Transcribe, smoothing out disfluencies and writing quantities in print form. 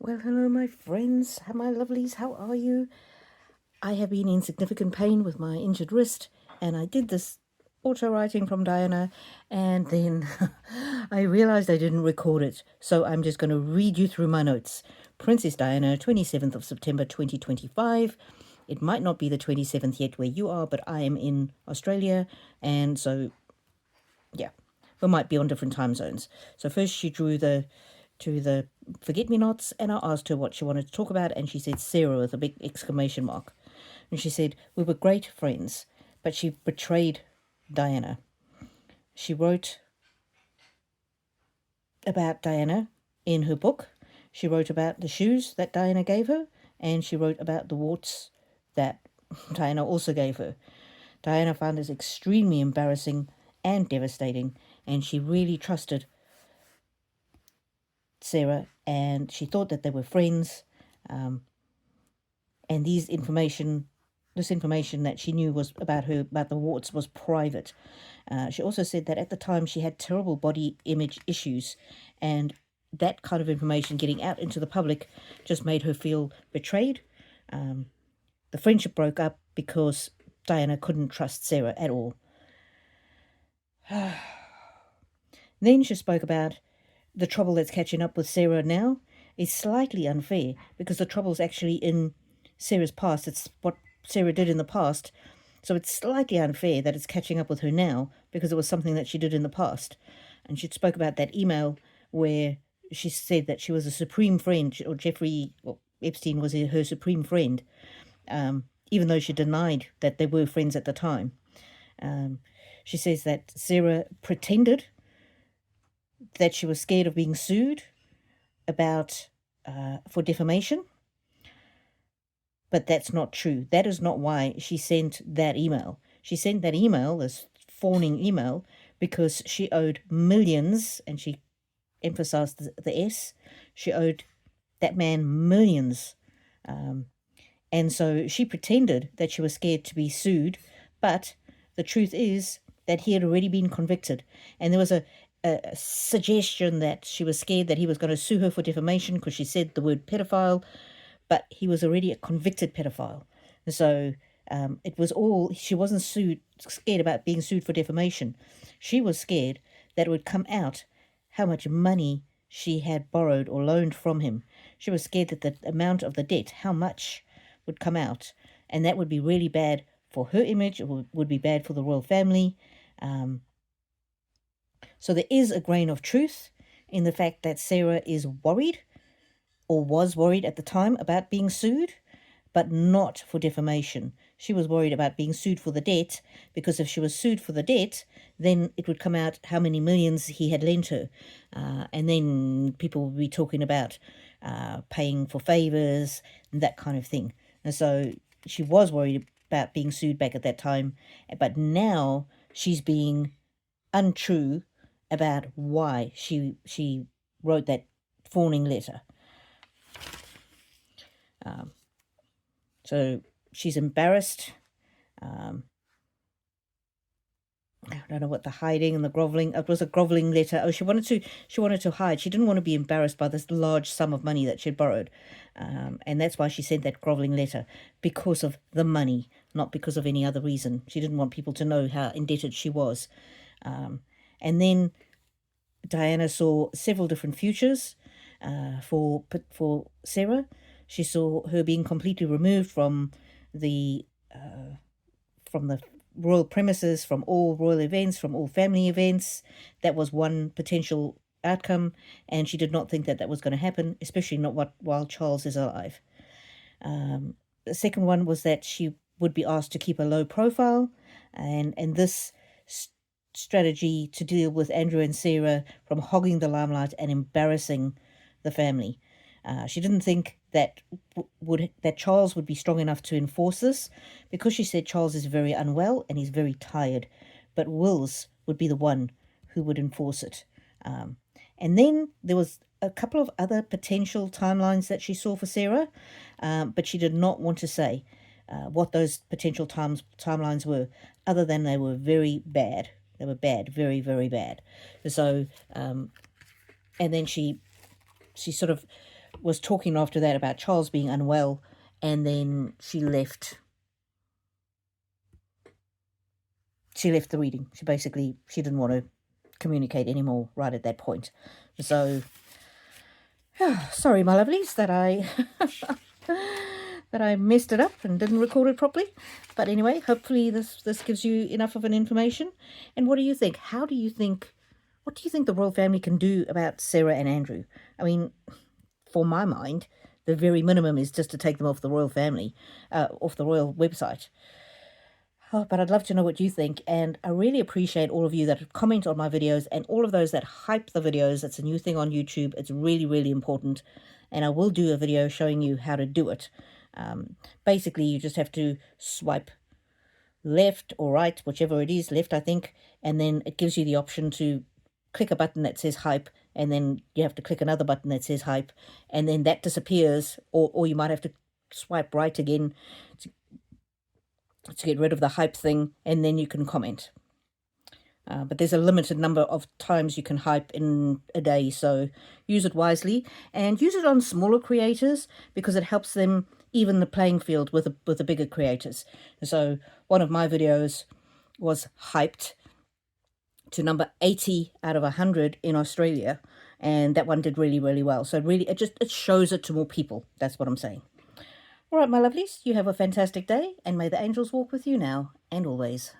Well, hello, my friends, my lovelies, how are you? I have been in significant pain with my injured wrist, and I did this auto writing from Diana, and then I realized I didn't record it, so I'm just going to read you through my notes. Princess Diana, 27th of September 2025. It might not be the 27th yet where you are, but I am in Australia, and so yeah, we might be on different time zones. So first she drew the forget-me-nots, and I asked her what she wanted to talk about, and she said Sarah with a big exclamation mark. And she said, we were great friends, but she betrayed Diana. She wrote about Diana in her book. She wrote about the shoes that Diana gave her, and she wrote about the warts that Diana also gave her. Diana found this extremely embarrassing and devastating, and she really trusted Sarah, and she thought that they were friends. And this information that she knew was about her, about the warts, was private. She also said that at the time she had terrible body image issues, and that kind of information getting out into the public just made her feel betrayed. The friendship broke up because Diana couldn't trust Sarah at all. Then she spoke about the trouble that's catching up with Sarah now is slightly unfair because the trouble's actually in Sarah's past. It's what Sarah did in the past. So it's slightly unfair that it's catching up with her now because it was something that she did in the past. And she spoke about that email where she said that she was a supreme friend, or Jeffrey or Epstein was her supreme friend, even though she denied that they were friends at the time. She says that Sarah pretended that she was scared of being sued about for defamation, but that's not true. That is not why she sent that email. She sent that email, this fawning email, because she owed millions, and she emphasized the S. She owed that man millions. And so she pretended that she was scared to be sued, but the truth is that he had already been convicted. And there was a suggestion that she was scared that he was going to sue her for defamation because she said the word pedophile, but he was already a convicted pedophile. So it was all, she wasn't scared about being sued for defamation. She was scared that it would come out how much money she had borrowed or loaned from him. She was scared that the amount of the debt, how much, would come out, and that would be really bad for her image. It would be bad for the royal family. So there is a grain of truth in the fact that Sarah is worried, or was worried at the time, about being sued, but not for defamation. She was worried about being sued for the debt, because if she was sued for the debt, then it would come out how many millions he had lent her. And then people would be talking about paying for favors and that kind of thing. And so she was worried about being sued back at that time, but now she's being untrue about why she wrote that fawning letter. So she's embarrassed. I don't know what the hiding and the groveling. It was a groveling letter. Oh, she wanted to hide. She didn't want to be embarrassed by this large sum of money that she'd borrowed, and that's why she sent that groveling letter, because of the money, not because of any other reason. She didn't want people to know how indebted she was. And then Diana saw several different futures for Sarah. She saw her being completely removed from the royal premises, from all royal events, from all family events. That was one potential outcome, and she did not think that that was going to happen, especially not while Charles is alive. The second one was that she would be asked to keep a low profile, and this strategy to deal with Andrew and Sarah from hogging the limelight and embarrassing the family. She didn't think that that Charles would be strong enough to enforce this, because she said Charles is very unwell and he's very tired, but Wills would be the one who would enforce it. And then there was a couple of other potential timelines that she saw for Sarah, but she did not want to say what those potential timelines were, other than they were very bad. They were bad, very, very bad. So, and then she sort of was talking after that about Charles being unwell, and then she left the reading. She didn't want to communicate anymore right at that point. So sorry, my lovelies, that I that I messed it up and didn't record it properly. But anyway, hopefully this gives you enough of an information. And what do you think? What do you think the royal family can do about Sarah and Andrew? I mean, for my mind, the very minimum is just to take them off the royal family, off the royal website. Oh, but I'd love to know what you think, and I really appreciate all of you that comment on my videos and all of those that hype the videos. It's a new thing on YouTube. It's really, really important, and I will do a video showing you how to do it. Basically, you just have to swipe left or right, whichever it is, left I think, and then it gives you the option to click a button that says hype, and then you have to click another button that says hype, and then that disappears, or you might have to swipe right again to get rid of the hype thing, and then you can comment. But there's a limited number of times you can hype in a day, so use it wisely, and use it on smaller creators because it helps them even the playing field with the bigger creators. So one of my videos was hyped to number 80 out of 100 in Australia, and that one did really, really well. So really, it shows it to more people. That's what I'm saying. All right, my lovelies, you have a fantastic day, and may the angels walk with you now and always.